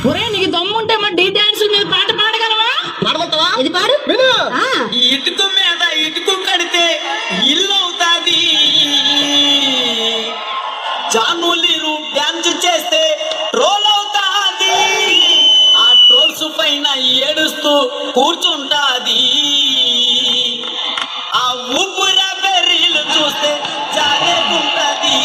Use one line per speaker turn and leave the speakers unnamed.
ఒరే నీకు దమ్ముంటే మా డీ డాన్స్ మీద పాట పాడగలవా?
పాడమంటావా?
ఇది పాడు.
విను.
ఇటుక మీద ఇటుకు కడితే ఇల్లు అవుతాది, జానులీలు డ్యాన్స్ చేస్తే ట్రోల్ అవుతాది, ఆ ట్రోల్స్ పైన ఏడుస్తూ కూర్చుంటాది, ఆ ఊపిర బెర్రీలు చూస్తే జాలేకుంటది.